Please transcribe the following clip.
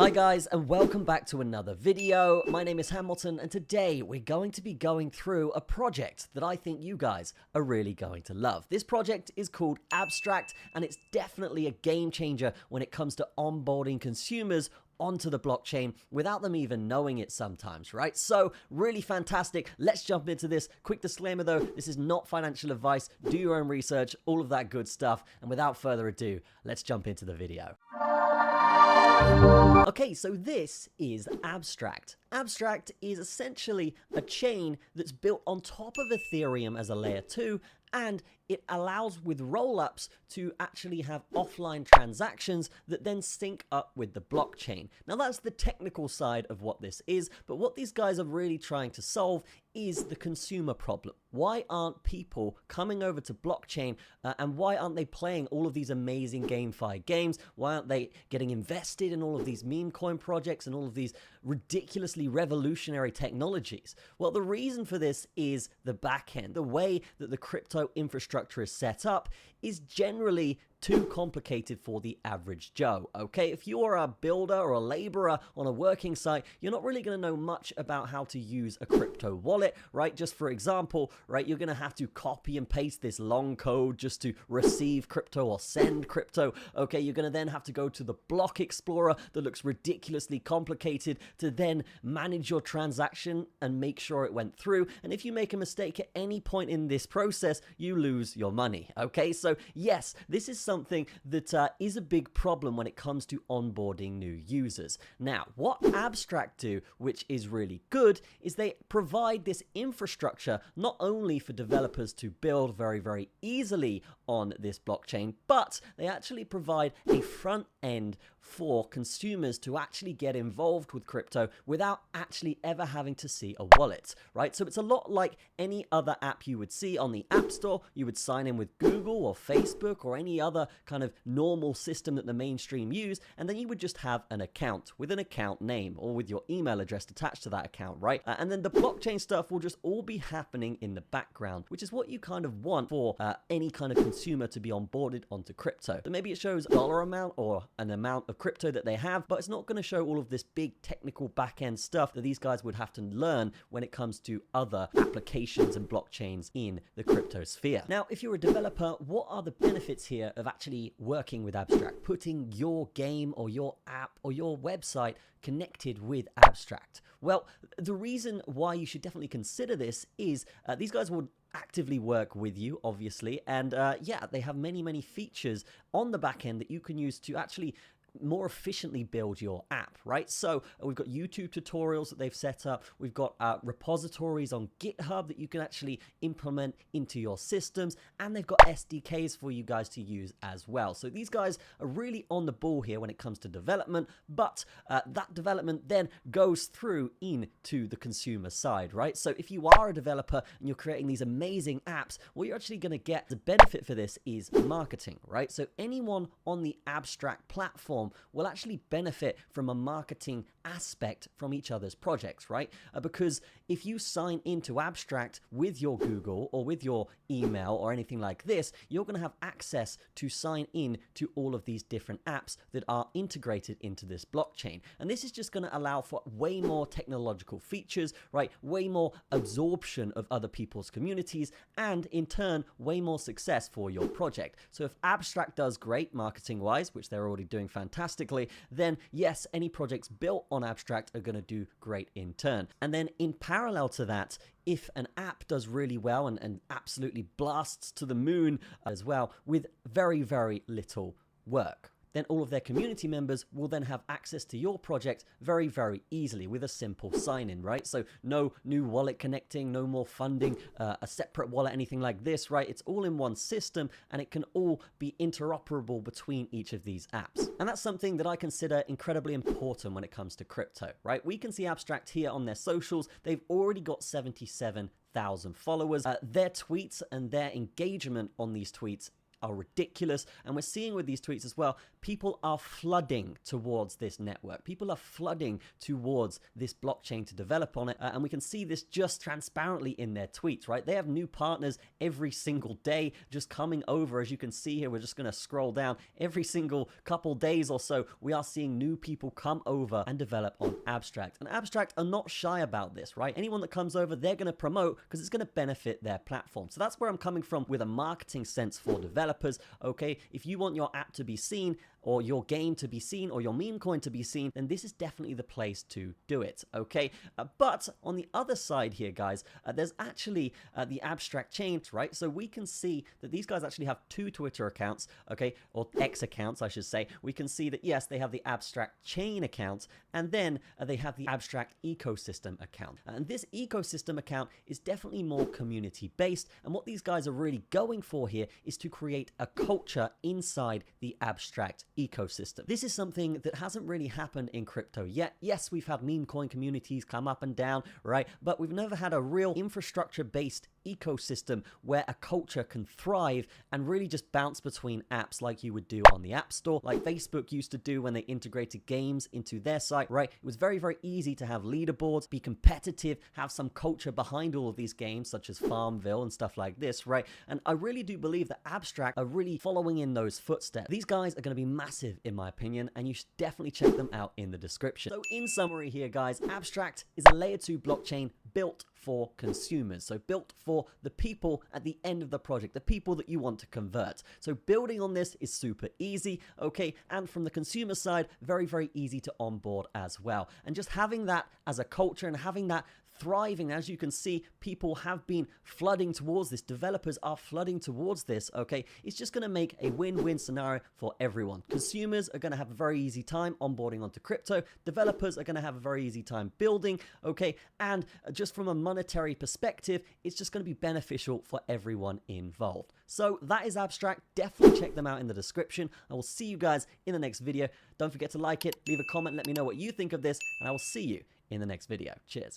Hi guys, and welcome back to another video. My name is Hamilton, and today we're going to be going through a project that I think you guys are really going to love. This project is called Abstract, and it's definitely a game changer when it comes to onboarding consumers onto the blockchain without them even knowing it sometimes, right? So really fantastic. Let's jump into this. Quick disclaimer though, this is not financial advice. Do your own research, all of that good stuff. And without further ado, let's jump into the video. Okay, so this is Abstract. Abstract is essentially a chain that's built on top of Ethereum as a layer 2, and it allows with rollups to actually have offline transactions that then sync up with the blockchain. Now that's the technical side of what this is, but what these guys are really trying to solve is the consumer problem. Why aren't people coming over to blockchain and why aren't they playing all of these amazing GameFi games? Why aren't they getting invested in all of these meme coin projects and all of these ridiculously revolutionary technologies? Well, the reason for this is the back end. The way that the crypto infrastructure is set up is generally too complicated for the average Joe, okay? If you're a builder or a laborer on a working site, you're not really going to know much about how to use a crypto wallet, right? Just for example, right, you're going to have to copy and paste this long code just to receive crypto or send crypto, okay? You're going to then have to go to the block explorer that looks ridiculously complicated to then manage your transaction and make sure it went through. And if you make a mistake at any point in this process, you lose your money, okay? So yes, this is something that is a big problem when it comes to onboarding new users. Now, what Abstract do, which is really good, is they provide this infrastructure not only for developers to build very, very easily on this blockchain, but they actually provide a front end for consumers to actually get involved with crypto without actually ever having to see a wallet, right? So it's a lot like any other app you would see on the App Store. You would sign in with Google or Facebook or any other kind of normal system that the mainstream use, and then you would just have an account with an account name or with your email address attached to that account, right? And then the blockchain stuff will just all be happening in the background, which is what you kind of want for any kind of consumer to be onboarded onto crypto. So maybe it shows a dollar amount or an amount of crypto that they have, but it's not going to show all of this big technical back-end stuff that these guys would have to learn when it comes to other applications and blockchains in the crypto sphere. Now, if you're a developer, what are the benefits here of actually working with Abstract, putting your game or your app or your website connected with Abstract? Well, the reason why you should definitely consider this is these guys will actively work with you, obviously, and yeah, they have many features on the back end that you can use to actually more efficiently build your app, right? So we've got YouTube tutorials that they've set up. We've got repositories on GitHub that you can actually implement into your systems, and they've got SDKs for you guys to use as well. So these guys are really on the ball here when it comes to development, but that development then goes through into the consumer side, right? So if you are a developer and you're creating these amazing apps, what you're actually going to get, the benefit for this is marketing, right? So anyone on the Abstract platform will actually benefit from a marketing aspect from each other's projects, right? Because if you sign into Abstract with your Google or with your email or anything like this, you're going to have access to sign in to all of these different apps that are integrated into this blockchain. And this is just going to allow for way more technological features, right? Way more absorption of other people's communities, and in turn, way more success for your project. So if Abstract does great marketing-wise, which they're already doing fantastically, then yes, any projects built on Abstract are going to do great in turn. And then in parallel to that, if an app does really well and absolutely blasts to the moon as well with very, very little work, then all of their community members will then have access to your project very, very easily with a simple sign-in, right? So no new wallet connecting, no more funding a separate wallet, anything like this, right? It's all in one system, and it can all be interoperable between each of these apps. And that's something that I consider incredibly important when it comes to crypto, right? We can see Abstract here on their socials. They've already got 77,000 followers. Their tweets and their engagement on these tweets are ridiculous, and we're seeing with these tweets as well, people are flooding towards this network. People are flooding towards this blockchain to develop on it. And we can see this just transparently in their tweets, right? They have new partners every single day just coming over. As you can see here, we're just going to scroll down. Every single couple days or so, we are seeing new people come over and develop on Abstract. And Abstract are not shy about this, right? Anyone that comes over, they're going to promote because it's going to benefit their platform. So that's where I'm coming from with a marketing sense for developers, okay? If you want your app to be seen, or your game to be seen, or your meme coin to be seen, then this is definitely the place to do it, okay? But on the other side here, guys, there's actually the Abstract chain, right? So we can see that these guys actually have 2 Twitter accounts, okay? Or X accounts, I should say. We can see that, yes, they have the Abstract chain account, and then they have the Abstract ecosystem account. And this ecosystem account is definitely more community-based, and what these guys are really going for here is to create a culture inside the Abstract ecosystem. This is something that hasn't really happened in crypto yet. Yes, we've had meme coin communities come up and down, right? But we've never had a real infrastructure-based ecosystem where a culture can thrive and really just bounce between apps like you would do on the App Store, like Facebook used to do when they integrated games into their site, right? It was very, very easy to have leaderboards, be competitive, have some culture behind all of these games, such as Farmville and stuff like this, right? And I really do believe that Abstract are really following in those footsteps. These guys are going to be massive, in my opinion, and you should definitely check them out in the description. So in summary here, guys, Abstract is a layer 2 blockchain built for consumers. So built for the people at the end of the project, the people that you want to convert. So building on this is super easy, okay? And from the consumer side, very, very easy to onboard as well. And just having that as a culture and having that thriving, as you can see, people have been flooding towards this. Developers are flooding towards this, okay? It's just going to make a win-win scenario for everyone. Consumers are going to have a very easy time onboarding onto crypto. Developers are going to have a very easy time building, okay? And just from a monetary perspective, it's just going to be beneficial for everyone involved. So that is Abstract. Definitely check them out in the description. I will see you guys in the next video. Don't forget to like it, leave a comment, let me know what you think of this, and I will see you in the next video. Cheers.